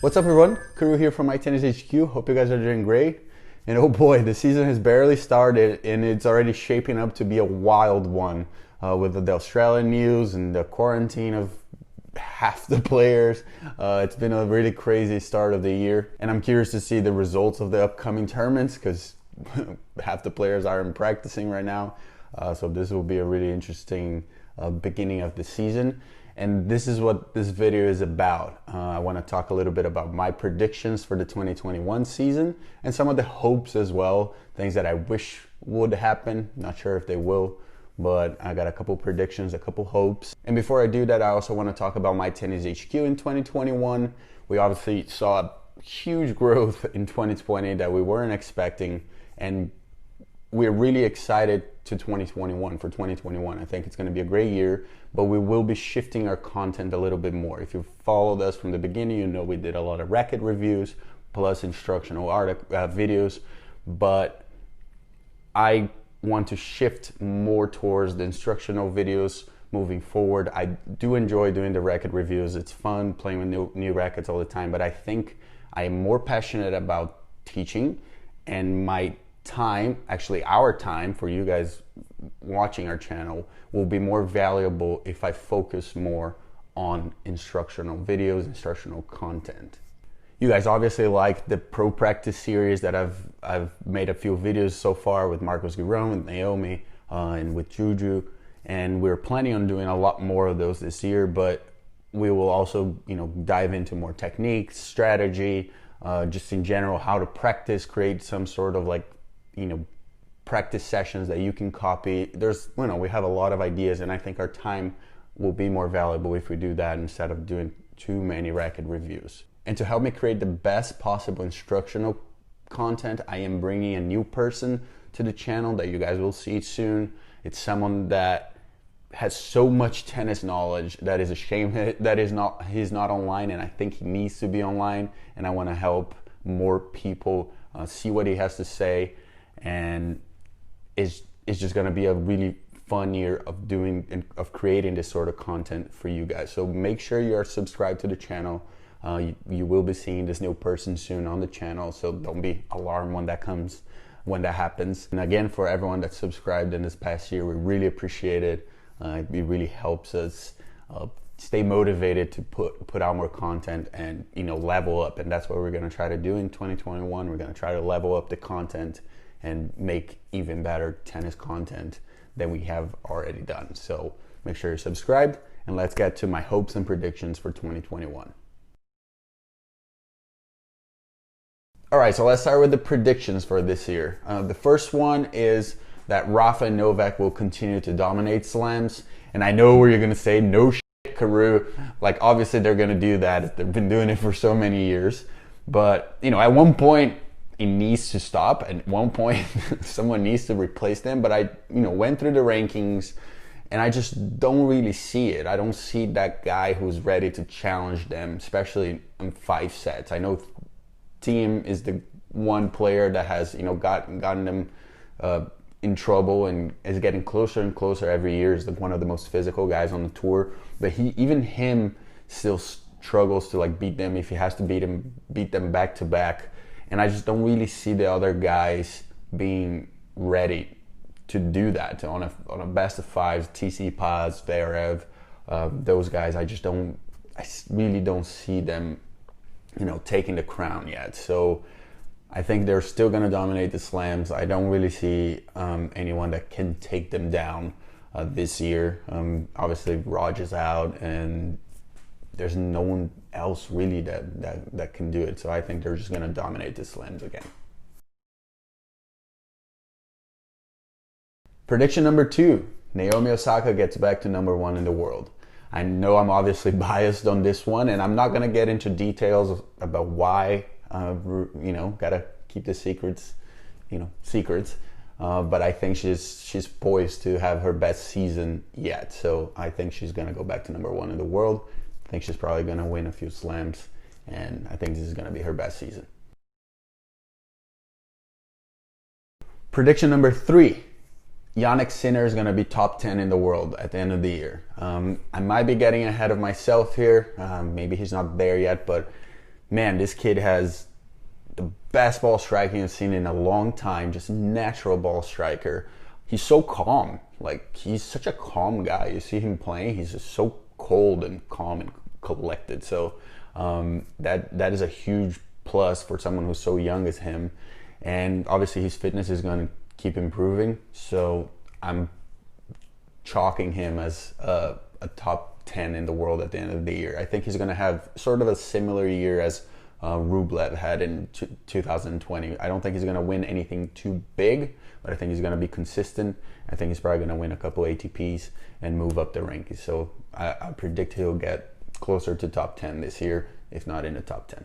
What's up, everyone? Kuru here from iTennis HQ. Hope you guys are doing great. And oh boy, the season has barely started and it's already shaping up to be a wild one with the Australian news and the quarantine of half the players. It's been a really crazy start of the year, and I'm curious to see the results of the upcoming tournaments because half the players aren't practicing right now. So this will be a really interesting beginning of the season. And this is what this video is about. I want to talk a little bit about my predictions for the 2021 season and some of the hopes as well, things that I wish would happen. Not sure if they will, but I got a couple predictions, a couple hopes. And before I do that, I also want to talk about My Tennis HQ in 2021. We obviously saw a huge growth in 2020 that we weren't expecting, and we're really excited to 2021 for 2021. I think it's going to be a great year, but we will be shifting our content a little bit more. If you followed us from the beginning, you know we did a lot of racket reviews plus instructional videos, but I want to shift more towards the instructional videos moving forward. I do enjoy doing the racket reviews. It's fun playing with new rackets all the time, but I think I am more passionate about teaching, and my time, actually our time for you guys watching our channel, will be more valuable if I focus more on instructional videos, instructional content. You guys obviously like the pro practice series that I've made a few videos so far with Marcos Giron, with Naomi, and with Juju, and we're planning on doing a lot more of those this year. But we will also, dive into more techniques, strategy, just in general how to practice, create some sort of practice sessions that you can copy. We have a lot of ideas, and I think our time will be more valuable if we do that instead of doing too many racket reviews. And to help me create the best possible instructional content, I am bringing a new person to the channel that you guys will see soon. It's someone that has so much tennis knowledge that is a shame that he's not online, and I think he needs to be online, and I want to help more people see what he has to say. And it's just going to be a really fun year of creating this sort of content for you guys. So make sure you are subscribed to the channel. You will be seeing this new person soon on the channel, so don't be alarmed when that happens. And again, for everyone that subscribed in this past year, we really appreciate it. It really helps us stay motivated to put out more content and level up, and that's what we're going to try to do in 2021. We're going to try to level up the content and make even better tennis content than we have already done. So make sure you're subscribed, and let's get to my hopes and predictions for 2021. All right, so let's start with the predictions for this year. The first one is that Rafa and Novak will continue to dominate slams. And I know where you're gonna say, no shit, Kuru. Obviously they're gonna do that. They've been doing it for so many years. But, at one point, it needs to stop. At one point, someone needs to replace them. But I, went through the rankings, and I just don't really see it. I don't see that guy who's ready to challenge them, especially in 5 sets. I know Thiem is the one player that has, gotten them in trouble and is getting closer and closer every year. Is one of the most physical guys on the tour. But even him still struggles to beat them if he has to beat them back to back. And I just don't really see the other guys being ready to do that on a best of 5s. Tsitsipas, Zverev, those guys. I really don't see them, taking the crown yet. So I think they're still going to dominate the slams. I don't really see anyone that can take them down this year. Obviously, Raj is out, and there's no one else really that can do it. So I think they're just going to dominate the slams again. Prediction number 2, Naomi Osaka gets back to #1 in the world. I know I'm obviously biased on this one, and I'm not going to get into details about why. Gotta keep the secrets, secrets. But I think she's poised to have her best season yet. So I think she's going to go back to #1 in the world. I think she's probably going to win a few slams, and I think this is going to be her best season. Prediction number 3, Jannik Sinner is going to be top 10 in the world at the end of the year. I might be getting ahead of myself here. Maybe he's not there yet, but man, this kid has the best ball striking I've seen in a long time, just natural ball striker. He's so calm. Like, he's such a calm guy. You see him playing, he's just so cold and calm and collected. So that is a huge plus for someone who's so young as him. And obviously his fitness is going to keep improving. So I'm chalking him as a top 10 in the world at the end of the year. I think he's going to have sort of a similar year as Rublev had in 2020. I don't think he's going to win anything too big, but I think he's going to be consistent. I think he's probably going to win a couple ATPs and move up the rankings. So I predict he'll get closer to top 10 this year, if not in the top 10.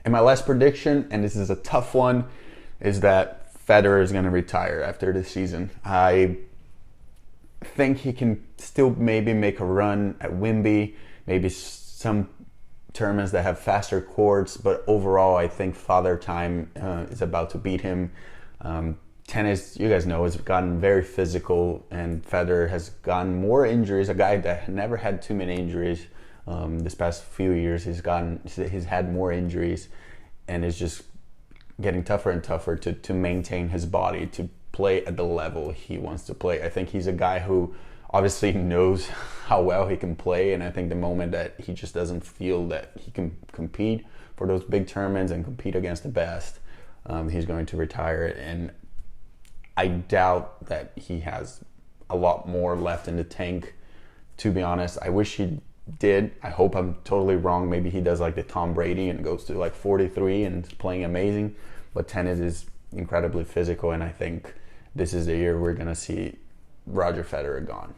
And my last prediction, and this is a tough one, is that Federer is going to retire after this season. I think he can still maybe make a run at Wimby, maybe some tournaments that have faster courts, but overall I think Father Time is about to beat him. Tennis, you guys know, has gotten very physical, and Federer has gotten more injuries. A guy that never had too many injuries this past few years, he's had more injuries, and it's just getting tougher and tougher to maintain his body, to play at the level he wants to play. I think he's a guy who obviously knows how well he can play, and I think the moment that he just doesn't feel that he can compete for those big tournaments and compete against the best, he's going to retire. And I doubt that he has a lot more left in the tank, to be honest. I wish he did. I hope I'm totally wrong. Maybe he does like the Tom Brady and goes to like 43 and is playing amazing. But tennis is incredibly physical, and I think this is the year we're going to see Roger Federer gone.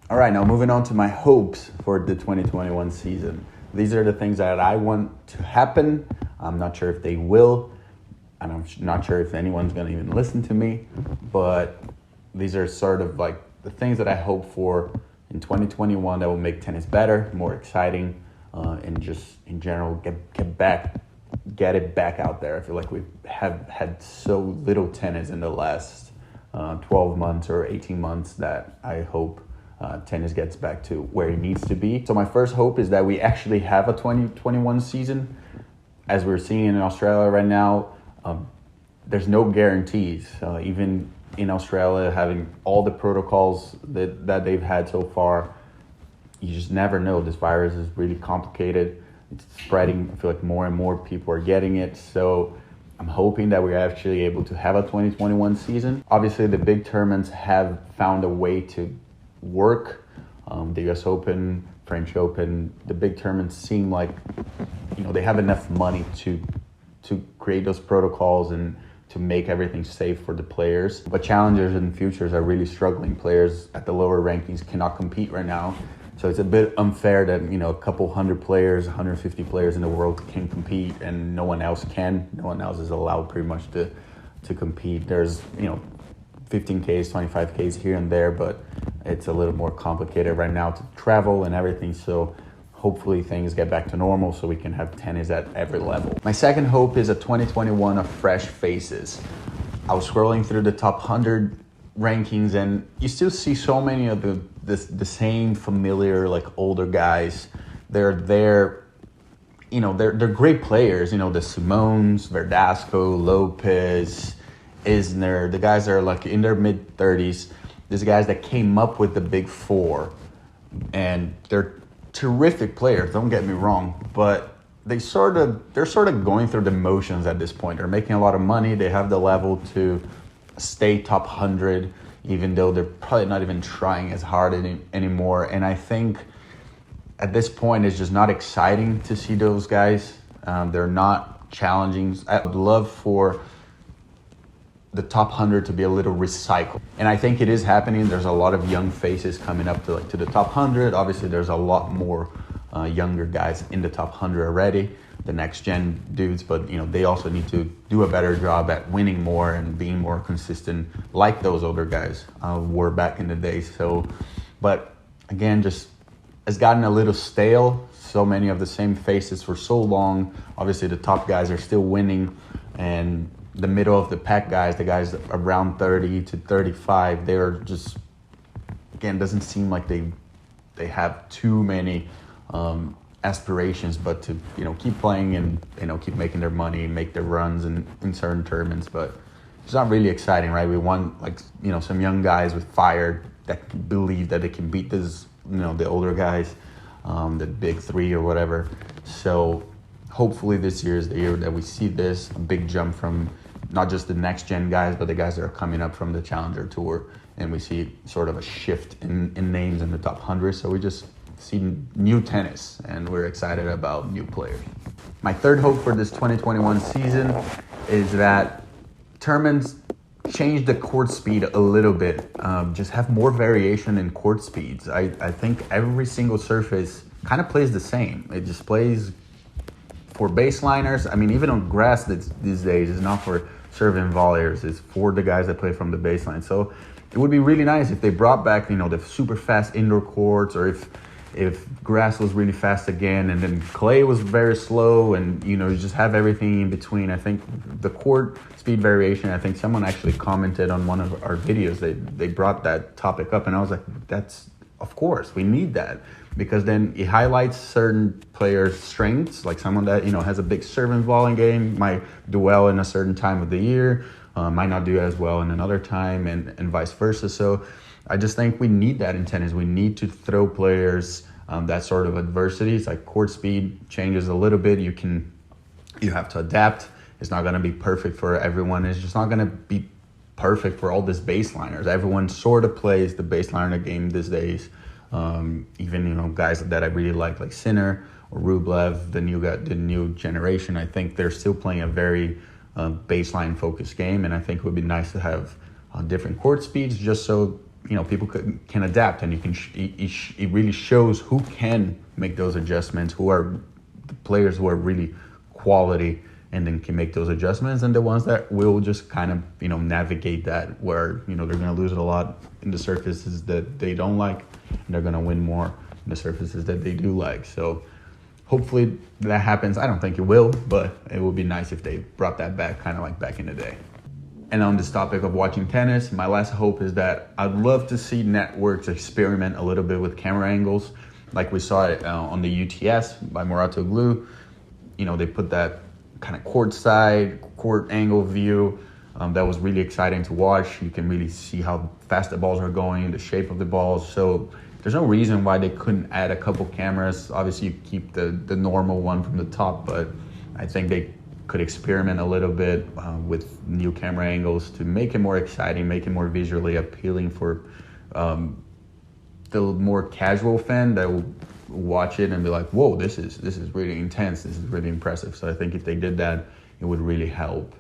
All right, now moving on to my hopes for the 2021 season. These are the things that I want to happen. I'm not sure if they will, and I'm not sure if anyone's going to even listen to me, but these are sort of like the things that I hope for in 2021 that will make tennis better, more exciting, and just in general get it back out there. I feel like we have had so little tennis in the last 12 months or 18 months that I hope tennis gets back to where it needs to be. So my first hope is that we actually have a 2021 season. As we're seeing in Australia right now, there's no guarantees. Even in Australia, having all the protocols that they've had so far, you just never know. This virus is really complicated. It's spreading. I feel like more and more people are getting it. So I'm hoping that we're actually able to have a 2021 season. Obviously, the big tournaments have found a way to work. The US Open, French Open, the big tournaments seem like, they have enough money to create those protocols and to make everything safe for the players. But challengers and futures are really struggling. Players at the lower rankings cannot compete right now. So it's a bit unfair that, a couple hundred players, 150 players in the world can compete and no one else can. No one else is allowed pretty much to compete. There's, 15Ks, 25Ks here and there, but it's a little more complicated right now to travel and everything. So hopefully things get back to normal so we can have tennis at every level. My second hope is a 2021 of fresh faces. I was scrolling through the top 100 rankings, and you still see so many of the same familiar, like, older guys. They're there, they're great players. The Simones, Verdasco, Lopez, Isner, the guys that are like in their mid-30s. These guys that came up with the big four, and they're terrific players, don't get me wrong, but they're sort of going through the motions at this point. They're making a lot of money. They have the level to stay top 100, even though they're probably not even trying as hard anymore. And I think at this point, it's just not exciting to see those guys. They're not challenging. I would love for the top 100 to be a little recycled. And I think it is happening. There's a lot of young faces coming up to the top 100. Obviously, there's a lot more younger guys in the top 100 already, the next gen dudes, but they also need to do a better job at winning more and being more consistent like those older guys were back in the day. So, but again, just it's gotten a little stale. So many of the same faces for so long. Obviously, the top guys are still winning, and the middle of the pack guys, the guys around 30 to 35, they're just, again, doesn't seem like they have too many aspirations, but to, you know, keep playing and, you know, keep making their money, make their runs in certain tournaments. But it's not really exciting, right? We want, like, you know, some young guys with fire that believe that they can beat this, you know, the older guys, the big three or whatever. So hopefully this year is the year that we see this, a big jump from not just the next gen guys, but the guys that are coming up from the Challenger Tour. And we see sort of a shift in names in the top 100. So we just see new tennis, and we're excited about new players. My third hope for this 2021 season is that tournaments change the court speed a little bit, just have more variation in court speeds. I think every single surface kind of plays the same. It just plays for baseliners. I mean, even on grass these days, it's not for serve and volleyers. It's for the guys that play from the baseline. So it would be really nice if they brought back, you know, the super fast indoor courts, or if grass was really fast again, and then clay was very slow, and, you know, you just have everything in between. I think the court speed variation, I think someone actually commented on one of our videos, they brought that topic up, and I was like, that's, of course, we need that, because then it highlights certain players' strengths, like someone that, you know, has a big serve and volley game, might do well in a certain time of the year, might not do as well in another time, and vice versa. So I just think we need that in tennis. We need to throw players that sort of adversity. It's like court speed changes a little bit. You have to adapt. It's not going to be perfect for everyone. It's just not going to be perfect for all these baseliners. Everyone sort of plays the baseliner game these days. Even, you know, guys that I really like Sinner or Rublev, the new generation, I think they're still playing a very baseline focused game. And I think it would be nice to have different court speeds, just so, you know, people can adapt, and you can it really shows who can make those adjustments, who are the players who are really quality and then can make those adjustments, and the ones that will just kind of, you know, navigate that, where, you know, they're going to lose a lot in the surfaces that they don't like, and they're going to win more in the surfaces that they do like. So hopefully that happens. I don't think it will, but it would be nice if they brought that back, kind of like back in the day. And on this topic of watching tennis, my last hope is that I'd love to see networks experiment a little bit with camera angles, like we saw it on the UTS by Mouratoglou. You know, they put that kind of court angle view that was really exciting to watch. You can really see how fast the balls are going, the shape of the balls. So there's no reason why they couldn't add a couple cameras. Obviously, you keep the normal one from the top, but I think they could experiment a little bit with new camera angles to make it more exciting, make it more visually appealing for the more casual fan that will watch it and be like, whoa, this is really intense, this is really impressive. So I think if they did that, it would really help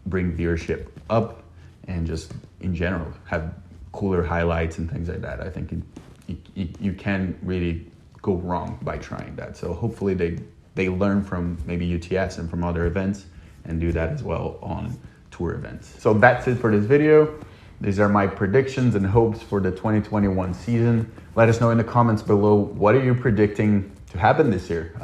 bring viewership up, and just in general have cooler highlights and things like that. I think you can really go wrong by trying that. So hopefully they learn from maybe UTS and from other events, and do that as well on tour events. So that's it for this video. These are my predictions and hopes for the 2021 season. Let us know in the comments below, what are you predicting to happen this year?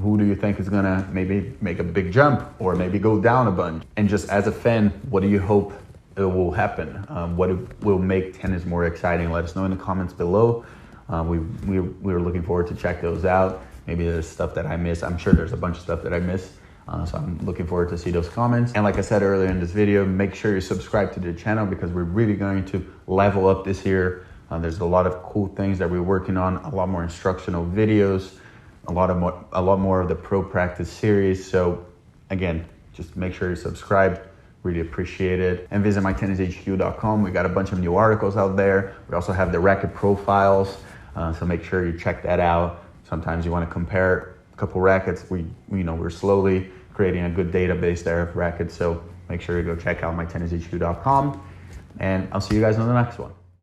Who do you think is gonna maybe make a big jump, or maybe go down a bunch? And just as a fan, what do you hope it will happen? What will make tennis more exciting? Let us know in the comments below. We're looking forward to check those out. Maybe there's stuff that I missed. I'm sure there's a bunch of stuff that I missed. So I'm looking forward to see those comments. And like I said earlier in this video, make sure you subscribe to the channel, because we're really going to level up this year. There's a lot of cool things that we're working on, a lot more instructional videos, a lot more of the pro practice series. So again, just make sure you subscribe. Really appreciate it. And visit mytennishq.com. We got a bunch of new articles out there. We also have the racket profiles. So make sure you check that out. Sometimes you want to compare a couple rackets. We're slowly creating a good database there of rackets. So make sure you go check out mytennishq.com, and I'll see you guys on the next one.